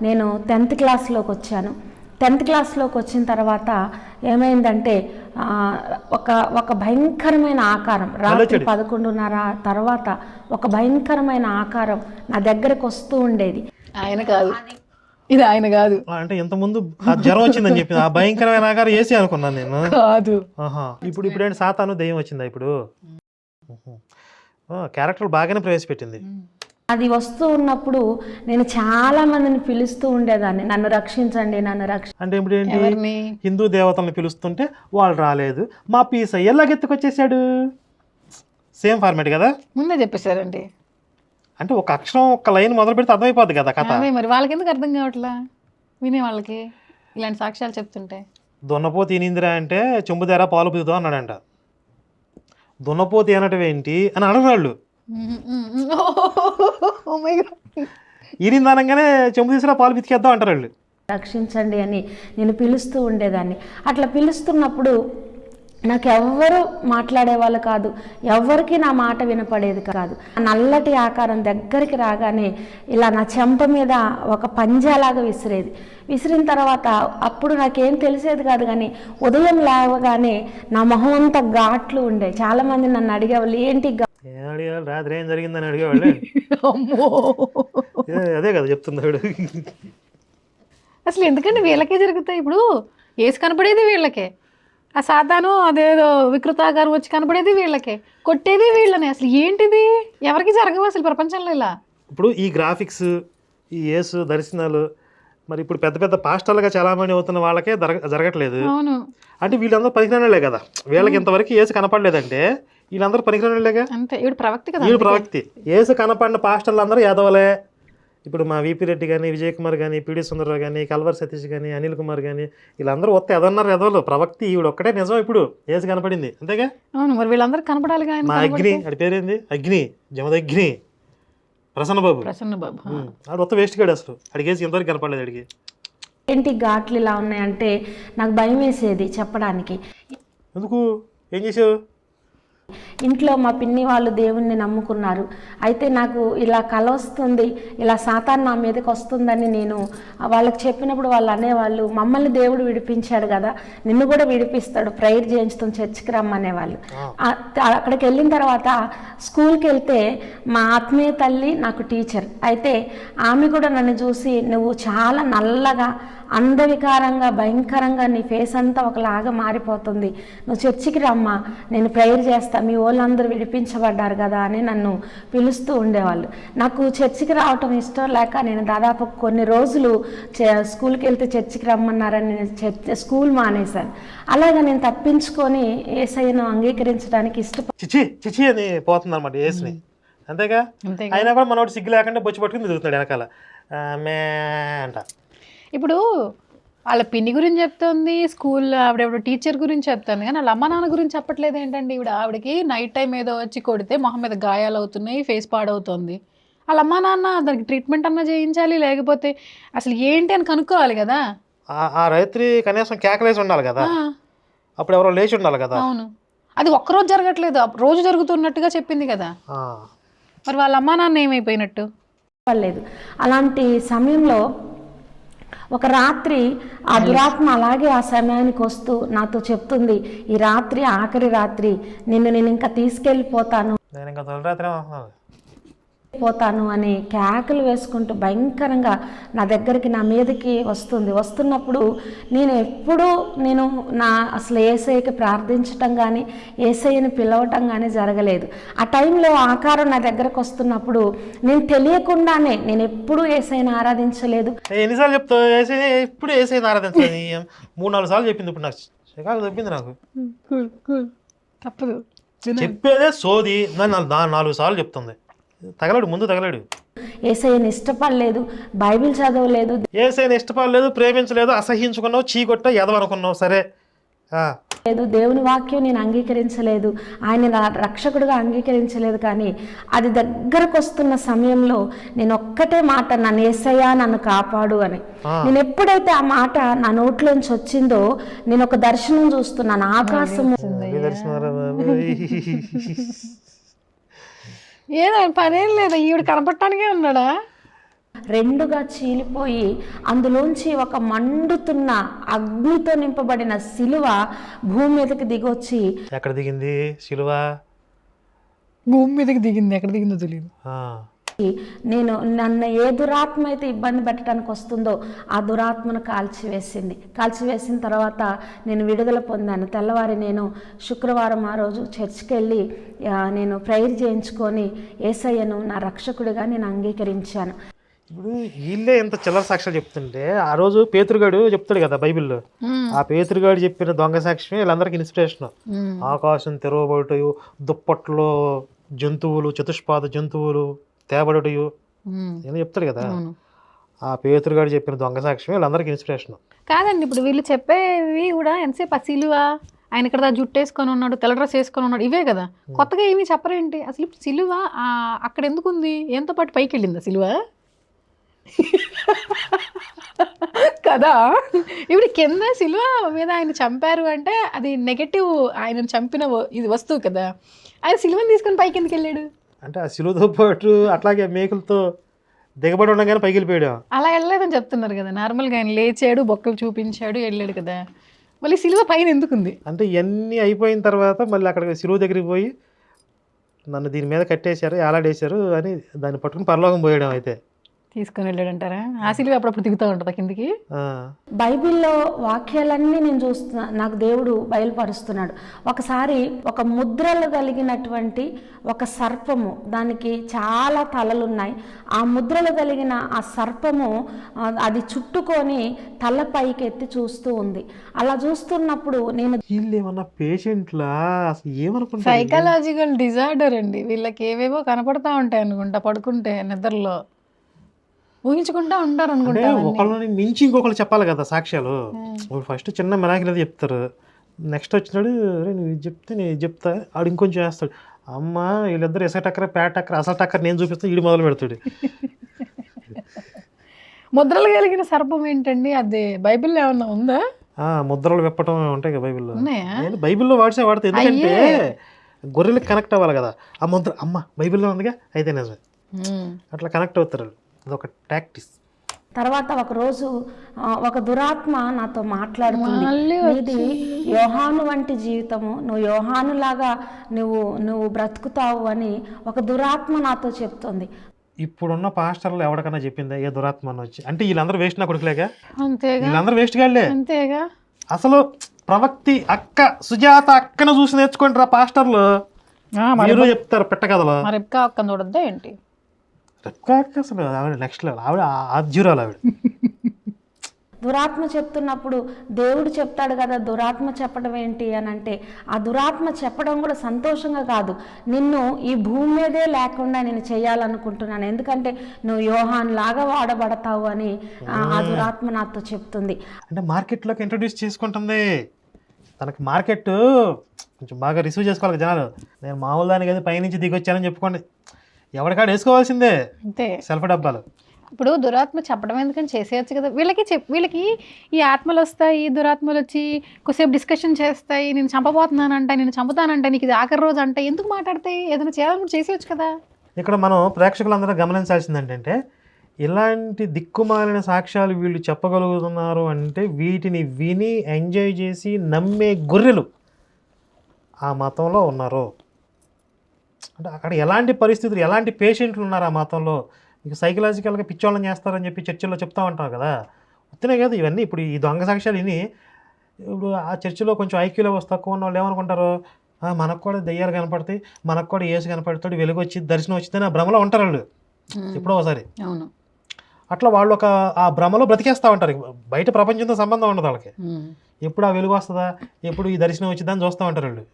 నేను 10th క్లాస్లోకి వచ్చాను. 10th క్లాస్లోకి వచ్చిన తర్వాత ఏమైందంటే ఒక భయంకరమైన ఆకారం రాత్రి 11:30 తర్వాత ఒక భయంకరమైన ఆకారం నా దగ్గరకు వస్తూ ఉండేది. ఆయన కాదు, ఇది ఆయన కాదు. అంటే ఇంతకుముందు జ్వరం వచ్చిందని చెప్పింది, ఆ భయంకరమైన ఆకారం వేసి అనుకున్నాను నేను. కాదు. ఇప్పుడు ఏంటి సాతాను దెయ్యం వచ్చిందా ఇప్పుడు? క్యారెక్టర్ బాగానే ప్రవేశపెట్టింది. అది వస్తూ ఉన్నప్పుడు నేను చాలా మందిని పిలుస్తూ ఉండేదాన్ని, నన్ను రక్షించండి, నన్ను అంటే ఇప్పుడు ఏంటి, హిందూ దేవతలను పిలుస్తుంటే వాళ్ళు రాలేదు, మా పీస్ ఎలాగెత్తుకొచ్చేసాడు. సేమ్ ఫార్మేట్ కదా, ముందే చెప్పేశారండి. అంటే ఒక అక్షరం ఒక లైన్ మొదలు పెడితే అర్థమైపోద్ది కదా కథ. మరి వాళ్ళకి ఎందుకు అర్థం కావట్లా వినే వాళ్ళకి ఇలాంటి సాక్ష్యాలు చెప్తుంటే? దున్నపోతు ఈనిందిరా అంటే చెంబుదేరా పాలు పిదుతో అన్నాడంట. దున్నపోతు అనటం ఏంటి అని అడగరాళ్ళు. ఈనిందనగానే చెంబు తీసుకురా పాలు పితికేద్దాం అంటారు వాళ్ళు. రక్షించండి అని నేను పిలుస్తూ ఉండేదాన్ని. అట్లా పిలుస్తున్నప్పుడు నాకు ఎవ్వరు మాట్లాడేవాళ్ళు కాదు, ఎవ్వరికి నా మాట వినపడేది కాదు. నల్లటి ఆకారం దగ్గరికి రాగానే ఇలా నా చెంప మీద ఒక పంజాలాగా విసిరేది. విసిరిన తర్వాత అప్పుడు నాకేం తెలిసేది కాదు, కానీ ఉదయం లేవగానే నా మొహం అంతా ఘాట్లు ఉండే. చాలామంది నన్ను అడిగేవాళ్ళు, ఏంటి రాత్రి ఏం జరిగిందని అడిగేవాళ్ళు. అదే కదా చెప్తున్నాడు. అసలు ఎందుకంటే వీళ్ళకే జరుగుతాయి. ఇప్పుడు ఏసు కనపడేది వీళ్ళకే, ఆ సాతాను అదేదో వికృతాకారం వచ్చి కనపడేది వీళ్ళకే, కొట్టేది వీళ్ళని. అసలు ఏంటిది, ఎవరికి జరగవు అసలు ప్రపంచంలో ఇలా. ఇప్పుడు ఈ గ్రాఫిక్స్, ఈ యేసు దర్శనాలు, మరి ఇప్పుడు పెద్ద పెద్ద పాస్టర్లుగా చాలామంది అవుతున్న వాళ్ళకే జరగట్లేదు. అవును, అంటే వీళ్ళందరూ పనికిరానులే కదా. వీళ్ళకి ఇంతవరకు యేసు కనపడలేదంటే వీళ్ళందరూ పనికిరానులేగా. అంతే, ఇప్పుడు ప్రవక్తి కదా. వీళ్ళు ప్రవక్తి. యేసు కనపడిన పాస్టర్లు అందరూ యాదవలే. ఇప్పుడు మా విపి రెడ్డి కానీ, విజయ్ కుమార్ కానీ, పిడి సుందరరావు కానీ, కల్వర్ సతీష్ కానీ, అనిల్ కుమార్ కానీ, వీళ్ళందరూ వస్తే ఎదన్నారు ఎదవలు. ప్రవక్తి ఈవిడ ఒక్కటే నిజం. ఇప్పుడు యేసు కనపడింది అంతేగా. అవును, మరి వీళ్ళందరూ కనపడాలి. మా అగ్ని, అడి పేరేంది, అగ్ని, జమదగ్ని, ప్రసన్నబాబు. ప్రసన్నబాబు ఆడు మొత్తం వేస్ట్ గాడు. అసలు అడిగేసి ఎంతవరకు కనపడలేదు. అడిగి ఏంటి ఘాట్లు ఇలా ఉన్నాయంటే నాకు భయం వేసేది చెప్పడానికి. ఎందుకు, ఏం చేసావు? ఇంట్లో మా పిన్ని వాళ్ళు దేవుణ్ణి నమ్ముకున్నారు. అయితే నాకు ఇలా కల వస్తుంది, ఇలా సాతాను నా మీదకి వస్తుందని నేను వాళ్ళకి చెప్పినప్పుడు వాళ్ళు అనేవాళ్ళు, మమ్మల్ని దేవుడు విడిపించాడు కదా, నిన్ను కూడా విడిపిస్తాడు, ప్రేయర్ చేయించుతాం, చర్చికి రమ్మనేవాళ్ళు. అక్కడికి వెళ్ళిన తర్వాత స్కూల్కి వెళ్తే మా ఆత్మీయ తల్లి నాకు టీచర్. అయితే ఆమె కూడా నన్ను చూసి, నువ్వు చాలా నల్లగా అందవికారంగా భయంకరంగా నీ ఫేస్ అంతా ఒకలాగా మారిపోతుంది, నువ్వు చర్చికి రమ్మా, నేను ప్రేయర్ చేస్తా, మీ వాళ్ళందరూ విడిపించబడ్డారు కదా అని నన్ను పిలుస్తూ ఉండేవాళ్ళు. నాకు చర్చికి రావటం ఇష్టం లేక నేను దాదాపు కొన్ని రోజులు స్కూల్కి వెళ్తే చర్చికి రమ్మన్నారని స్కూల్ మానేశాను. అలాగా నేను తప్పించుకొని యేసయ్యను అంగీకరించడానికి చిచి అని పోతుంది అనమాట యేసుని. అంతేగా. అయినా కూడా మనోడు సిగ్గు లేకుండా బొచ్చి పట్టుకుని తిరుగుతున్నాడు వెనకాల మే అంట. ఇప్పుడు వాళ్ళ పిన్ని గురించి చెప్తుంది, స్కూల్లో ఆవిడ టీచర్ గురించి చెప్తుంది, కానీ వాళ్ళ అమ్మ నాన్న గురించి చెప్పట్లేదు ఏంటండి. ఆవిడకి నైట్ టైం ఏదో వచ్చి కొడితే మొహం మీద గాయాలు అవుతున్నాయి, ఫేస్ పాడవుతుంది. వాళ్ళ అమ్మ నాన్న దానికి ట్రీట్మెంట్ అన్నా చేయించాలి, లేకపోతే అసలు ఏంటి అని కనుక్కోవాలి కదా. ఆ రాత్రి కనీసం కేకలేసి ఉండాలి కదా, అప్పుడు ఎవరో లేచి ఉండాలి కదా. అవును, అది ఒక్కరోజు జరగట్లేదు, రోజు జరుగుతున్నట్టుగా చెప్పింది కదా. మరి వాళ్ళ అమ్మ నాన్న ఏమైపోయినట్టు లేదు. అలాంటి సమయంలో ఒక రాత్రి ఆ దురాత్మ అలాగే ఆ సమయానికి వస్తూ నాతో చెప్తుంది, ఈ రాత్రి ఆఖరి రాత్రి, నేను ఇంకా తీసుకెళ్ళిపోతాను అని కేకలు వేసుకుంటూ భయంకరంగా నా దగ్గరికి, నా మీదకి వస్తున్నప్పుడు నేను అసలు యేసయ్యకి ప్రార్థించటం కానీ యేసయ్యని పిలవటం కానీ జరగలేదు. ఆ టైంలో ఆకారం నా దగ్గరకు వస్తున్నప్పుడు నేను తెలియకుండానే, నేను ఎప్పుడూ యేసయ్యని ఆరాధించలేదు. ఎన్నిసార్లు చెప్తావు ఎప్పుడు యేసయ్యని ఆరాధించలేదు? 3-4 సార్లు చెప్పింది. ఇప్పుడు నాకు చికాకు చెప్పింది. నాకు తప్పదు చెప్పేదే సోది. 4 సార్లు చెప్తుంది. ముందు తగలడు. యేసయ్యని ఇష్టపడలేదు, బైబిల్ చదవలేదు, యేసయ్యని ఇష్టపడలేదు, ప్రేమించలేదు, అసహించుకున్నావు, చీకొట్ట ఎదవనుకున్నావు. సరే, దేవుని వాక్యం నేను అంగీకరించలేదు, ఆయన నా రక్షకుడుగా అంగీకరించలేదు. కానీ అది దగ్గరకు వస్తున్న సమయంలో నేను ఒక్కటే మాట, నన్ను యేసయ్యా నన్ను కాపాడు అని. నేను ఎప్పుడైతే ఆ మాట నా నోట్లోంచి వచ్చిందో, నేను ఒక దర్శనం చూస్తున్నాను. ఆకాశము ఏదో పనేం లేదా, ఈవిడ కనపడటానికే ఉన్నాడా? రెండుగా చీలిపోయి అందులోంచి ఒక మండుతున్న అగ్నితో నింపబడిన శిలువ భూమి మీదకి దిగొచ్చి ఎక్కడ దిగింది శిలువ? భూమి మీదకి దిగింది, ఎక్కడ దిగిందో తెలియదు. నేను నన్ను ఏ దురాత్మ అయితే ఇబ్బంది పెట్టడానికి వస్తుందో ఆ దురాత్మను కాల్చివేసిన తర్వాత నేను విడుదల పొందాను. తెల్లవారి నేను శుక్రవారం ఆ రోజు చర్చ్కి వెళ్ళి నేను ప్రేయర్ చేయించుకొని యేసయ్యను నా రక్షకుడిగా నేను అంగీకరించాను. ఇప్పుడు వీళ్ళే ఎంత చిల్లర సాక్ష్యాలు చెప్తుంటే ఆ రోజు పేతురుగాడు చెప్తాడు కదా బైబిల్లో, ఆ పేతురుగాడు చెప్పిన దొంగ సాక్ష్యమే వీళ్ళందరికీ ఇన్స్పిరేషన్. ఆకాశం తెరవబడుటయు, దుప్పట్లో జంతువులు, చతుష్పాద జంతువులు తేబడుటయు అని చెప్తాడు కదా. ఆ పేతురుగాడు చెప్పిన దొంగ సాక్ష్యమే వీళ్ళందరికీ ఇన్స్పిరేషన్. కాదండి, ఇప్పుడు వీళ్ళు చెప్పేవి కూడా ఎంతసేపు ఆ సిలువ, ఆయన ఇక్కడ జుట్టు వేసుకొని ఉన్నాడు, తెల్ల డ్రెస్ వేసుకొని ఉన్నాడు, ఇవే కదా. కొత్తగా ఏమీ చెప్పరేంటి అసలు? ఇప్పుడు సిలువ అక్కడ ఎందుకు ఉంది? ఎంతో పాటు పైకి వెళ్ళిందా సిలువ కదా? ఇప్పుడు కింద సిలువ మీద ఆయన చంపారు అంటే అది నెగటివ్, ఆయన చంపిన ఇది వస్తువు కదా. ఆయన సిలువని తీసుకొని పైకి ఎందుకు వెళ్ళాడు అంటే ఆ సిలువతో పాటు అట్లాగే మేకులతో దిగబడి ఉండగానే పైకి వెళ్ళిపోయాడు. అలా వెళ్ళలేదని చెప్తున్నారు కదా. నార్మల్గా ఆయన లేచాడు, బొక్కలు చూపించాడు, వెళ్ళాడు కదా. మళ్ళీ సిలువ పైన ఎందుకుంది అంటే ఇవన్నీ అయిపోయిన తర్వాత మళ్ళీ అక్కడ సిలువ దగ్గరికి పోయి నన్ను దీని మీద కట్టేశారు, ఏలాడేశారు అని దాన్ని పట్టుకుని పరలోకం పోయడం అయితే తీసుకొని వెళ్ళాడంటారా? ఆ సిలువ అప్పుడప్పుడు దిగుతూ ఉంటుందా కిందికి? బైబిల్లో వాక్యాలన్నీ నేను చూస్తున్నా, నాకు దేవుడు బయలుపరుస్తున్నాడు. ఒకసారి ఒక ముద్రలు కలిగినటువంటి ఒక సర్పము, దానికి చాలా తలలున్నాయి. ఆ ముద్రలు కలిగిన ఆ సర్పము అది చుట్టుకొని తల పైకి ఎత్తి చూస్తూ ఉంది. అలా చూస్తున్నప్పుడు నేను వీళ్ళు ఏమన్నా పేషెంట్లా అసలు ఏమనుకుంటా? సైకలాజికల్ డిజార్డర్ అండి వీళ్ళకి. ఏవేవో కనపడతా ఉంటాయి అనుకుంటా, పడుకుంటే నిద్రలో ఊహించుకుంటా ఉంటారు అనుకుంటా. ఒకళ్ళని మించి ఇంకొకళ్ళు చెప్పాలి కదా సాక్ష్యాలు. ఇప్పుడు ఫస్ట్ చిన్న మిరాకిల్ అది చెప్తారు, నెక్స్ట్ వచ్చినాడు నువ్వు ఇది చెప్తే నేను ఇది చెప్తా, ఆడు ఇంకొంచెం చేస్తాడు. అమ్మ వీళ్ళిద్దరు ఇసక టక్కర పేట టక్కర అసలు టక్కర నేను చూపిస్తే ఈడు మొదలు పెడతాడు. ముద్రలు కలిగిన సర్పం ఏంటండి? అది బైబిల్లో ఏమన్నా ఉందా? ముద్రలు విప్పటం ఉంటాయి కదా బైబిల్లో. ఉన్నాయా? నేను బైబిల్లో వాడతా, ఎందుకంటే గొర్రెలకు కనెక్ట్ అవ్వాలి కదా. ఆ ముద్ర అమ్మ బైబిల్లో ఉందిగా అయితే నిజమే, అట్లా కనెక్ట్ అవుతారు. అదొక ప్రాక్టీస్. తర్వాత ఒకరోజు ఒక దురాత్మ నాతో మాట్లాడుతుంది, నీది యోహాను వంటి జీవితము, నువ్వు యోహానులాగా నువ్వు బ్రతుకుతావు అని ఒక దురాత్మ నాతో చెప్తుంది. ఇప్పుడున్న పాస్టర్లు ఎవరికైనా చెప్పిందా ఏ దురాత్మ అని వచ్చి? అంటే వీళ్ళందరూ వేస్ట్ నా కొడుకులేగా, అంతేగా, వీళ్ళందరూ వేస్ట్ గాళ్లే. అంతేగా. అసలు ప్రవక్తి అక్క సుజాత అక్కను చూసి నేర్చుకోండి రా పాస్టర్లు, మీరు చెప్తారు పెట్ట కథలో. మరి అక్కను చూడద్దా ఏంటి? అసలు ఆవిడ నెక్స్ట్ లెవెల్, ఆవిడ ఆద్యురాలు ఆవిడ. దురాత్మ చెప్తున్నప్పుడు దేవుడు చెప్తాడు కదా, దురాత్మ చెప్పడం ఏంటి అని అంటే, ఆ దురాత్మ చెప్పడం కూడా సంతోషంగా కాదు, నిన్ను ఈ భూమి మీదే లేకుండా నేను చేయాలనుకుంటున్నాను, ఎందుకంటే నువ్వు యోహాన్ లాగా వాడబడతావు అని ఆ దురాత్మ నాతో చెప్తుంది. అంటే మార్కెట్లోకి ఇంట్రడ్యూస్ చేసుకుంటుంది. తనకి మార్కెట్ కొంచెం బాగా రిసీవ్ చేసుకోవాలి జనాలు. నేను మామూలు దానికి అది పైనుంచి దిగొచ్చానని చెప్పుకోండి, ఎవరికాడ వేసుకోవాల్సిందే అంతే సెల్ఫ్ డబ్బాలు. ఇప్పుడు దురాత్మ చెప్పడం ఎందుకని చేసేయచ్చు కదా. వీళ్ళకి ఈ ఆత్మలు వస్తాయి, దురాత్మలు వచ్చి కొద్దిసేపు డిస్కషన్ చేస్తాయి, నేను చంపబోతున్నానంట, నేను చంపుతానంట, నీకు ఇది ఆఖరి రోజు అంటే ఎందుకు మాట్లాడతాయి? ఏదైనా చేయాలని చేసేయచ్చు కదా. ఇక్కడ మనం ప్రేక్షకులందరూ గమనించాల్సింది ఏంటంటే, ఇలాంటి దిక్కుమాలిన సాక్ష్యాలు వీళ్ళు చెప్పగలుగుతున్నారు అంటే వీటిని విని ఎంజాయ్ చేసి నమ్మే గొర్రెలు ఆ మతంలో ఉన్నారు. అంటే అక్కడ ఎలాంటి పరిస్థితులు, ఎలాంటి పేషెంట్లు ఉన్నారు ఆ మతంలో. మీకు సైకలాజికల్గా పిచ్చోళ్ళని చేస్తారని చెప్పి చర్చిలో చెప్తా ఉంటారు కదా. వస్తున్నాయి కదా ఇవన్నీ. ఇప్పుడు ఈ దొంగ సాక్ష్యాలు విని ఇప్పుడు ఆ చర్చిలో కొంచెం ఐక్యూలో వస్తే తక్కువ ఉన్న వాళ్ళు ఏమనుకుంటారు, మనకు కూడా దెయ్యాలు కనపడతాయి, మనకు కూడా యేసు కనపడతాడు, వెలుగు వచ్చి దర్శనం వచ్చిందని ఆ భ్రమలో ఉంటారు వాళ్ళు ఎప్పుడో ఒకసారి. అవును, అట్లా వాళ్ళు ఆ భ్రమలో బ్రతికేస్తూ ఉంటారు. బయట ప్రపంచంతో సంబంధం ఉండదు వాళ్ళకి. ఎప్పుడు ఆ వెలుగు వస్తుందా, ఎప్పుడు ఈ దర్శనం వచ్చిందని చూస్తూ ఉంటారు వాళ్ళు.